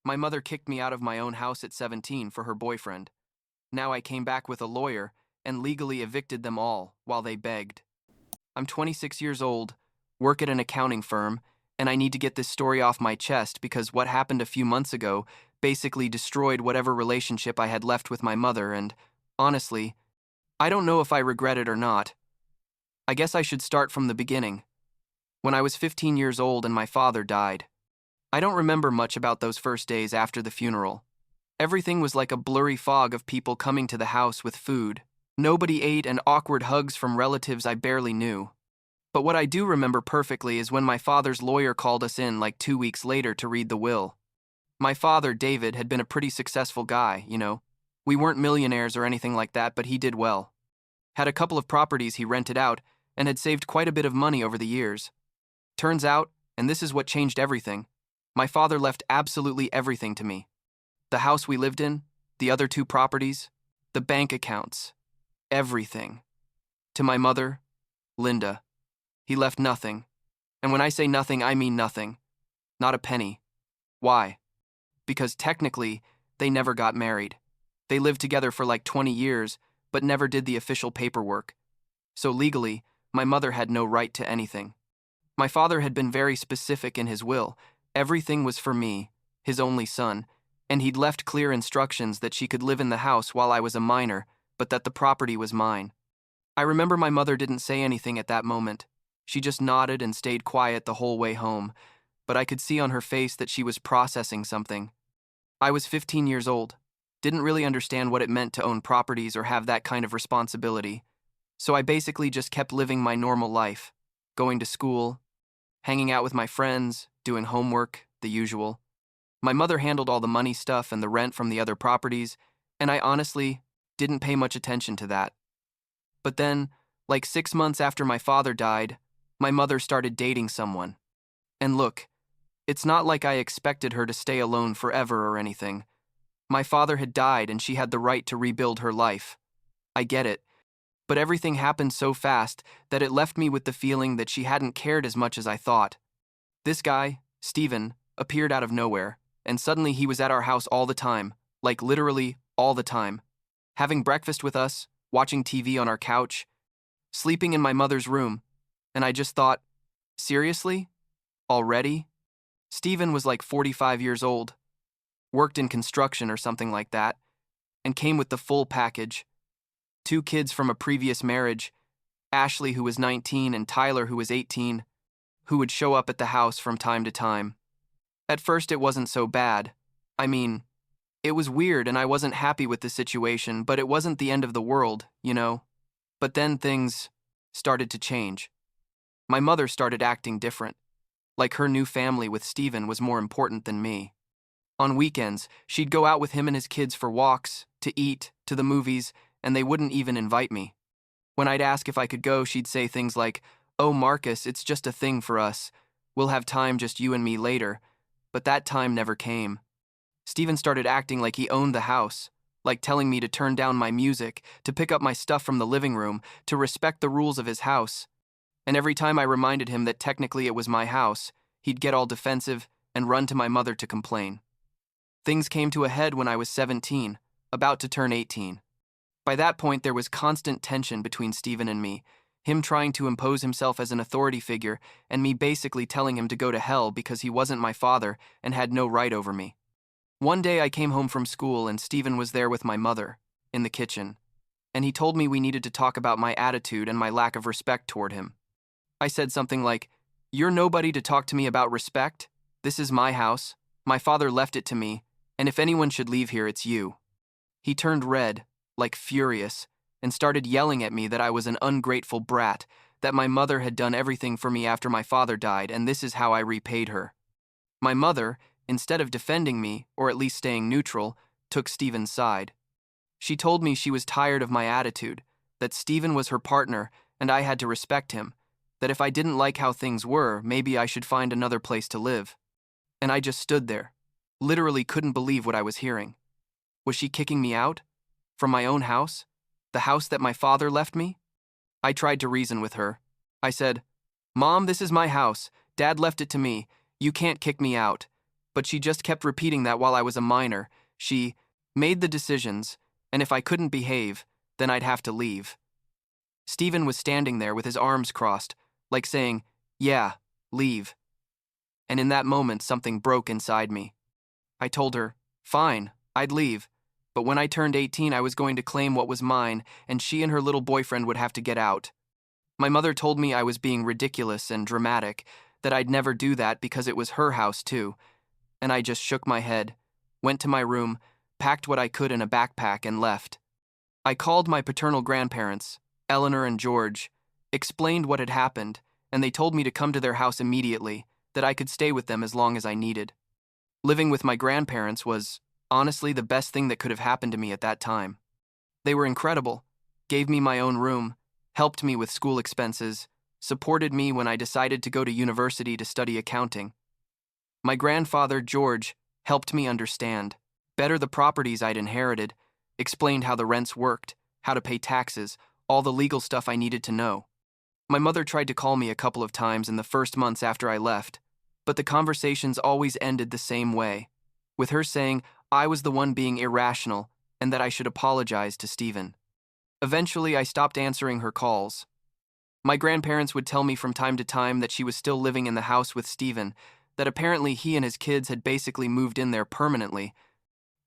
My mother kicked me out of my own house at 17 for her boyfriend. Now I came back with a lawyer and legally evicted them all while they begged. I'm 26 years old, work at an accounting firm, and I need to get this story off my chest because what happened a few months ago basically destroyed whatever relationship I had left with my mother, and honestly, I don't know if I regret it or not. I guess I should start from the beginning. When I was 15 years old and my father died. I don't remember much about those first days after the funeral. Everything was like a blurry fog of people coming to the house with food. Nobody ate, and awkward hugs from relatives I barely knew. But what I do remember perfectly is when my father's lawyer called us in like 2 weeks later to read the will. My father, David, had been a pretty successful guy, you know. We weren't millionaires or anything like that, but he did well. Had a couple of properties he rented out and had saved quite a bit of money over the years. Turns out, and this is what changed everything, my father left absolutely everything to me. The house we lived in, the other two properties, the bank accounts, everything. To my mother, Linda, he left nothing. And when I say nothing, I mean nothing. Not a penny. Why? Because technically, they never got married. They lived together for like 20 years, but never did the official paperwork. So legally, my mother had no right to anything. My father had been very specific in his will. Everything was for me, his only son, and he'd left clear instructions that she could live in the house while I was a minor, but that the property was mine. I remember my mother didn't say anything at that moment. She just nodded and stayed quiet the whole way home, but I could see on her face that she was processing something. I was 15 years old, didn't really understand what it meant to own properties or have that kind of responsibility, so I basically just kept living my normal life, going to school, hanging out with my friends, doing homework, the usual. My mother handled all the money stuff and the rent from the other properties, and I honestly didn't pay much attention to that. But then, like 6 months after my father died, my mother started dating someone. And look, it's not like I expected her to stay alone forever or anything. My father had died and she had the right to rebuild her life. I get it. But everything happened so fast that it left me with the feeling that she hadn't cared as much as I thought. This guy, Steven, appeared out of nowhere, and suddenly he was at our house all the time, like literally all the time. Having breakfast with us, watching TV on our couch, sleeping in my mother's room, and I just thought, seriously? Already? Steven was like 45 years old, worked in construction or something like that, and came with the full package. 2 kids from a previous marriage, Ashley, who was 19, and Tyler, who was 18, who would show up at the house from time to time. At first, it wasn't so bad. I mean, it was weird and I wasn't happy with the situation, but it wasn't the end of the world, you know? But then things started to change. My mother started acting different, like her new family with Steven was more important than me. On weekends, she'd go out with him and his kids for walks, to eat, to the movies, and they wouldn't even invite me. When I'd ask if I could go, she'd say things like, "Oh, Marcus, it's just a thing for us. We'll have time, just you and me later." But that time never came. Steven started acting like he owned the house, like telling me to turn down my music, to pick up my stuff from the living room, to respect the rules of his house. And every time I reminded him that technically it was my house, he'd get all defensive and run to my mother to complain. Things came to a head when I was 17, about to turn 18. By that point, there was constant tension between Steven and me, him trying to impose himself as an authority figure, and me basically telling him to go to hell because he wasn't my father and had no right over me. One day I came home from school and Steven was there with my mother, in the kitchen, and he told me we needed to talk about my attitude and my lack of respect toward him. I said something like, "You're nobody to talk to me about respect. This is my house. My father left it to me, and if anyone should leave here, it's you." He turned red, like furious, and started yelling at me that I was an ungrateful brat, that my mother had done everything for me after my father died, and this is how I repaid her. My mother, instead of defending me, or at least staying neutral, took Steven's side. She told me she was tired of my attitude, that Steven was her partner and I had to respect him, that if I didn't like how things were, maybe I should find another place to live. And I just stood there, literally couldn't believe what I was hearing. Was she kicking me out? From my own house? The house that my father left me? I tried to reason with her. I said, "Mom, this is my house. Dad left it to me. You can't kick me out. But she just kept repeating that while I was a minor. She made the decisions, and if I couldn't behave, then I'd have to leave. Stephen was standing there with his arms crossed, like saying, "Yeah, leave." And in that moment, something broke inside me. I told her, fine, I'd leave. But when I turned 18, I was going to claim what was mine, and she and her little boyfriend would have to get out. My mother told me I was being ridiculous and dramatic, that I'd never do that because it was her house too. And I just shook my head, went to my room, packed what I could in a backpack, and left. I called my paternal grandparents, Eleanor and George, explained what had happened, and they told me to come to their house immediately, that I could stay with them as long as I needed. Living with my grandparents was, honestly, the best thing that could have happened to me at that time. They were incredible, gave me my own room, helped me with school expenses, supported me when I decided to go to university to study accounting. My grandfather, George, helped me understand better the properties I'd inherited, explained how the rents worked, how to pay taxes, all the legal stuff I needed to know. My mother tried to call me a couple of times in the first months after I left, but the conversations always ended the same way, with her saying I was the one being irrational and that I should apologize to Stephen. Eventually, I stopped answering her calls. My grandparents would tell me from time to time that she was still living in the house with Stephen, that apparently he and his kids had basically moved in there permanently.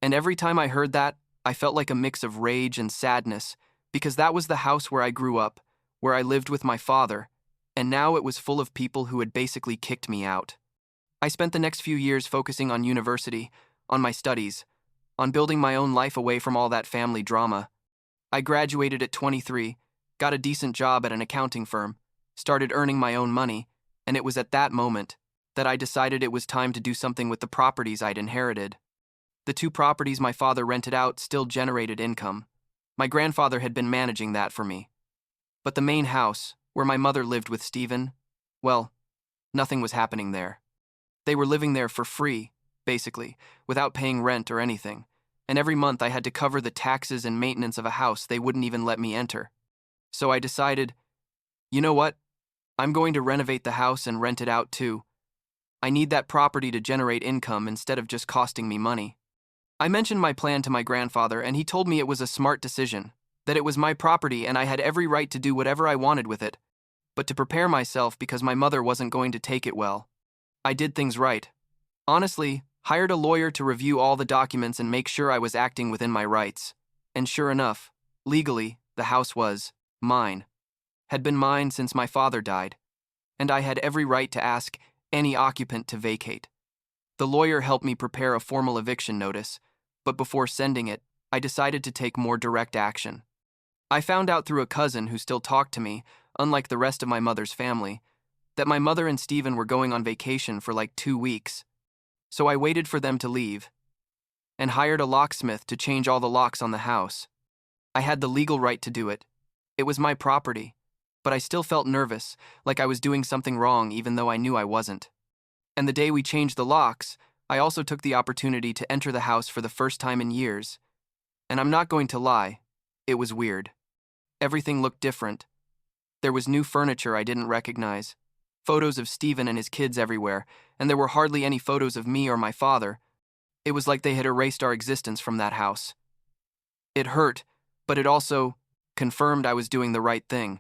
And every time I heard that, I felt like a mix of rage and sadness, because that was the house where I grew up, where I lived with my father, and now it was full of people who had basically kicked me out. I spent the next few years focusing on university, on my studies, on building my own life away from all that family drama. I graduated at 23, got a decent job at an accounting firm, started earning my own money, and it was at that moment that I decided it was time to do something with the properties I'd inherited. The 2 properties my father rented out still generated income. My grandfather had been managing that for me. But the main house, where my mother lived with Stephen, well, nothing was happening there. They were living there for free, basically, without paying rent or anything, and every month I had to cover the taxes and maintenance of a house they wouldn't even let me enter. So I decided, you know what? I'm going to renovate the house and rent it out too. I need that property to generate income instead of just costing me money. I mentioned my plan to my grandfather, and he told me it was a smart decision, that it was my property and I had every right to do whatever I wanted with it, but to prepare myself because my mother wasn't going to take it well. I did things right. Honestly, hired a lawyer to review all the documents and make sure I was acting within my rights. And sure enough, legally, the house was mine. Had been mine since my father died, and I had every right to ask any occupant to vacate. The lawyer helped me prepare a formal eviction notice, but before sending it, I decided to take more direct action. I found out through a cousin who still talked to me, unlike the rest of my mother's family, that my mother and Stephen were going on vacation for like 2 weeks. So I waited for them to leave and hired a locksmith to change all the locks on the house. I had the legal right to do it. It was my property, but I still felt nervous, like I was doing something wrong even though I knew I wasn't. And the day we changed the locks, I also took the opportunity to enter the house for the first time in years. And I'm not going to lie, it was weird. Everything looked different. There was new furniture I didn't recognize, photos of Stephen and his kids everywhere, and there were hardly any photos of me or my father. It was like they had erased our existence from that house. It hurt, but it also confirmed I was doing the right thing.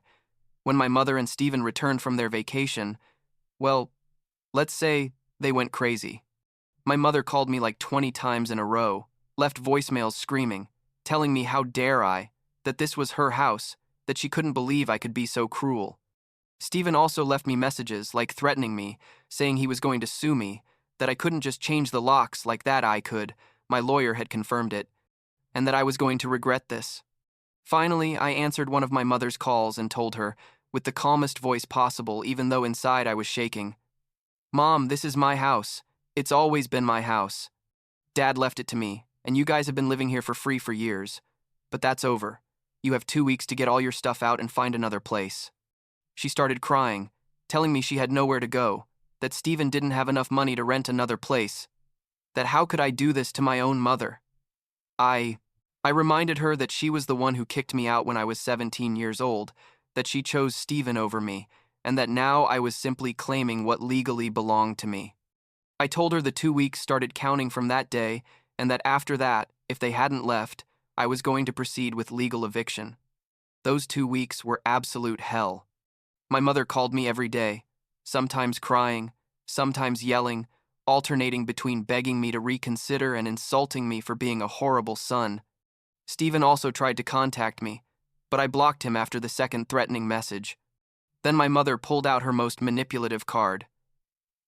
When my mother and Stephen returned from their vacation, well, let's say they went crazy. My mother called me like 20 times in a row, left voicemails screaming, telling me how dare I, that this was her house, that she couldn't believe I could be so cruel. Stephen also left me messages, like threatening me, saying he was going to sue me, that I couldn't just change the locks like that I could, my lawyer had confirmed it, and that I was going to regret this. Finally, I answered one of my mother's calls and told her, with the calmest voice possible even though inside I was shaking, "Mom, this is my house. It's always been my house. Dad left it to me, and you guys have been living here for free for years. But that's over. You have 2 weeks to get all your stuff out and find another place." She started crying, telling me she had nowhere to go, that Stephen didn't have enough money to rent another place, that how could I do this to my own mother? I reminded her that she was the one who kicked me out when I was 17 years old, that she chose Stephen over me, and that now I was simply claiming what legally belonged to me. I told her the 2 weeks started counting from that day and that after that, if they hadn't left, I was going to proceed with legal eviction. Those 2 weeks were absolute hell. My mother called me every day, sometimes crying, sometimes yelling, alternating between begging me to reconsider and insulting me for being a horrible son. Stephen also tried to contact me, but I blocked him after the second threatening message. Then my mother pulled out her most manipulative card.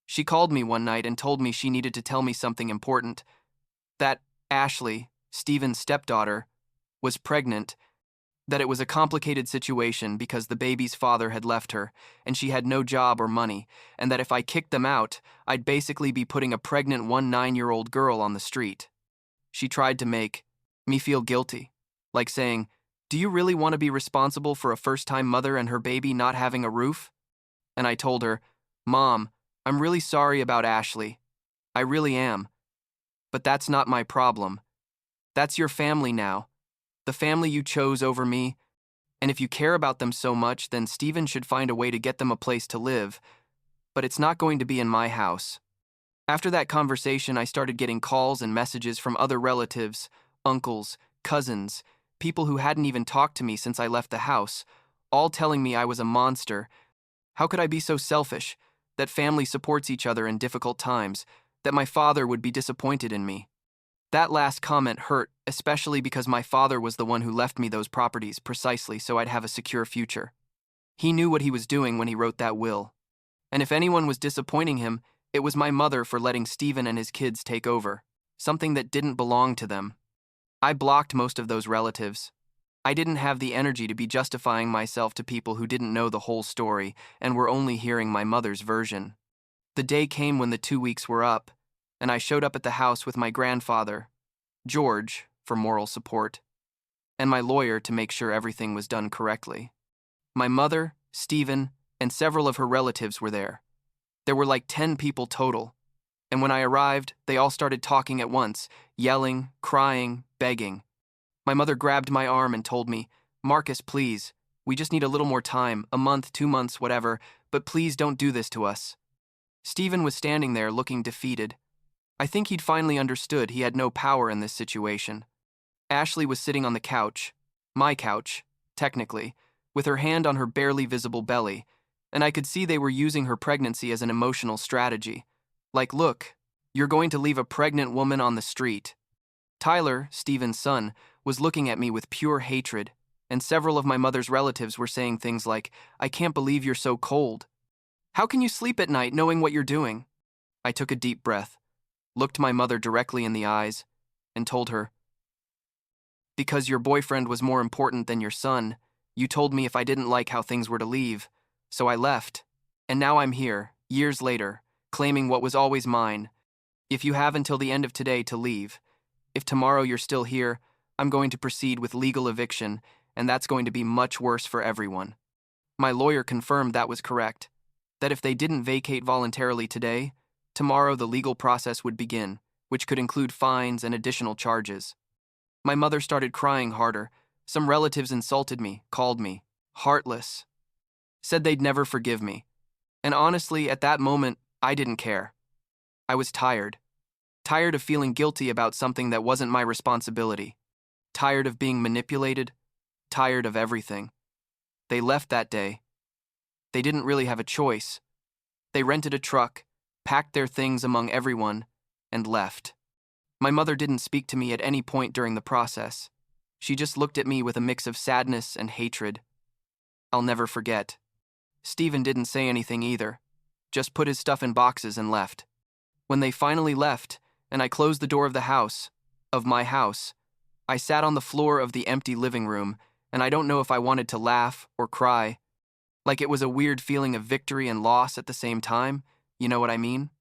She called me one night and told me she needed to tell me something important. That Ashley, Stephen's stepdaughter, was pregnant, that it was a complicated situation because the baby's father had left her and she had no job or money, and that if I kicked them out, I'd basically be putting a pregnant 9-year-old girl on the street. She tried to make me feel guilty, like saying, "Do you really want to be responsible for a first-time mother and her baby not having a roof?" And I told her, "Mom, I'm really sorry about Ashley. I really am. But that's not my problem. That's your family now. The family you chose over me. And if you care about them so much, then Stephen should find a way to get them a place to live. But it's not going to be in my house." After that conversation, I started getting calls and messages from other relatives, uncles, cousins, people who hadn't even talked to me since I left the house, all telling me I was a monster. How could I be so selfish? That family supports each other in difficult times, that my father would be disappointed in me. That last comment hurt, especially because my father was the one who left me those properties precisely so I'd have a secure future. He knew what he was doing when he wrote that will. And if anyone was disappointing him, it was my mother for letting Stephen and his kids take over, something that didn't belong to them. I blocked most of those relatives. I didn't have the energy to be justifying myself to people who didn't know the whole story and were only hearing my mother's version. The day came when the 2 weeks were up, and I showed up at the house with my grandfather, George, for moral support, and my lawyer to make sure everything was done correctly. My mother, Stephen, and several of her relatives were there. There were like 10 people total, and when I arrived, they all started talking at once, yelling, crying, begging. My mother grabbed my arm and told me, "Marcus, please, we just need a little more time, a month, 2 months, whatever, but please don't do this to us." Stephen was standing there looking defeated. I think he'd finally understood he had no power in this situation. Ashley was sitting on the couch, my couch, technically, with her hand on her barely visible belly, and I could see they were using her pregnancy as an emotional strategy. Like, "Look, you're going to leave a pregnant woman on the street." Tyler, Stephen's son, was looking at me with pure hatred, and several of my mother's relatives were saying things like, "I can't believe you're so cold. How can you sleep at night knowing what you're doing?" I took a deep breath, looked my mother directly in the eyes, and told her, "Because your boyfriend was more important than your son, you told me if I didn't like how things were to leave, so I left. And now I'm here, years later, claiming what was always mine. If you have until the end of today to leave. If tomorrow you're still here, I'm going to proceed with legal eviction, and that's going to be much worse for everyone." My lawyer confirmed that was correct, that if they didn't vacate voluntarily today, tomorrow the legal process would begin, which could include fines and additional charges. My mother started crying harder. Some relatives insulted me, called me heartless, said they'd never forgive me. And honestly, at that moment, I didn't care. I was tired. Tired of feeling guilty about something that wasn't my responsibility. Tired of being manipulated. Tired of everything. They left that day. They didn't really have a choice. They rented a truck, packed their things among everyone, and left. My mother didn't speak to me at any point during the process. She just looked at me with a mix of sadness and hatred. I'll never forget. Stephen didn't say anything either, just put his stuff in boxes and left. When they finally left, and I closed the door of my house, I sat on the floor of the empty living room, and I don't know if I wanted to laugh or cry. Like it was a weird feeling of victory and loss at the same time, you know what I mean?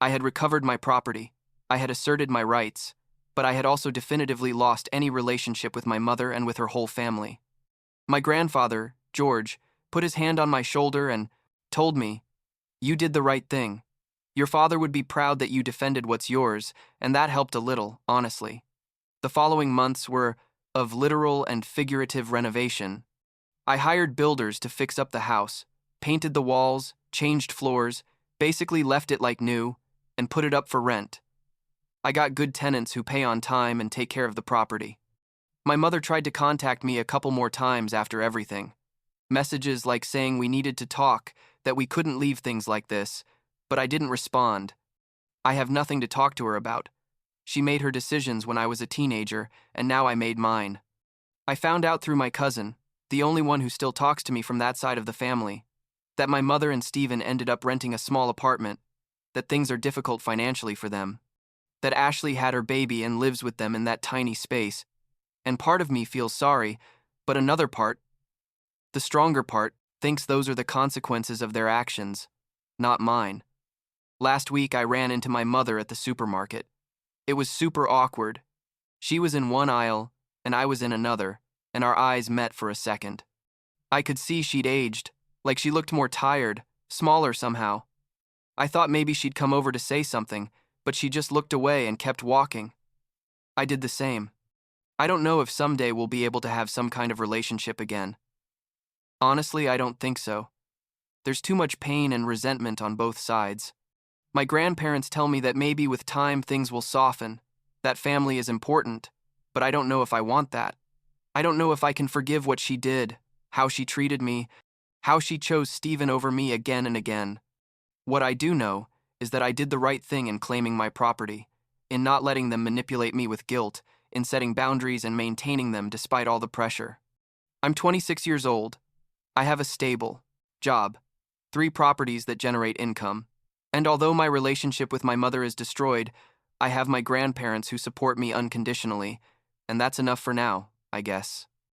I had recovered my property, I had asserted my rights, but I had also definitively lost any relationship with my mother and with her whole family. My grandfather, George, put his hand on my shoulder and told me, "You did the right thing. Your father would be proud that you defended what's yours," and that helped a little, honestly. The following months were of literal and figurative renovation. I hired builders to fix up the house, painted the walls, changed floors, basically left it like new, and put it up for rent. I got good tenants who pay on time and take care of the property. My mother tried to contact me a couple more times after everything. Messages like saying we needed to talk, that we couldn't leave things like this, but I didn't respond. I have nothing to talk to her about. She made her decisions when I was a teenager, and now I made mine. I found out through my cousin, the only one who still talks to me from that side of the family, that my mother and Steven ended up renting a small apartment, that things are difficult financially for them, that Ashley had her baby and lives with them in that tiny space, and part of me feels sorry, but another part, the stronger part, thinks those are the consequences of their actions, not mine. Last week I ran into my mother at the supermarket. It was super awkward. She was in one aisle, and I was in another, and our eyes met for a second. I could see she'd aged, like she looked more tired, smaller somehow. I thought maybe she'd come over to say something, but she just looked away and kept walking. I did the same. I don't know if someday we'll be able to have some kind of relationship again. Honestly, I don't think so. There's too much pain and resentment on both sides. My grandparents tell me that maybe with time things will soften, that family is important, but I don't know if I want that. I don't know if I can forgive what she did, how she treated me, how she chose Steven over me again and again. What I do know is that I did the right thing in claiming my property, in not letting them manipulate me with guilt, in setting boundaries and maintaining them despite all the pressure. I'm 26 years old. I have a stable job, 3 properties that generate income, and although my relationship with my mother is destroyed, I have my grandparents who support me unconditionally, and that's enough for now, I guess.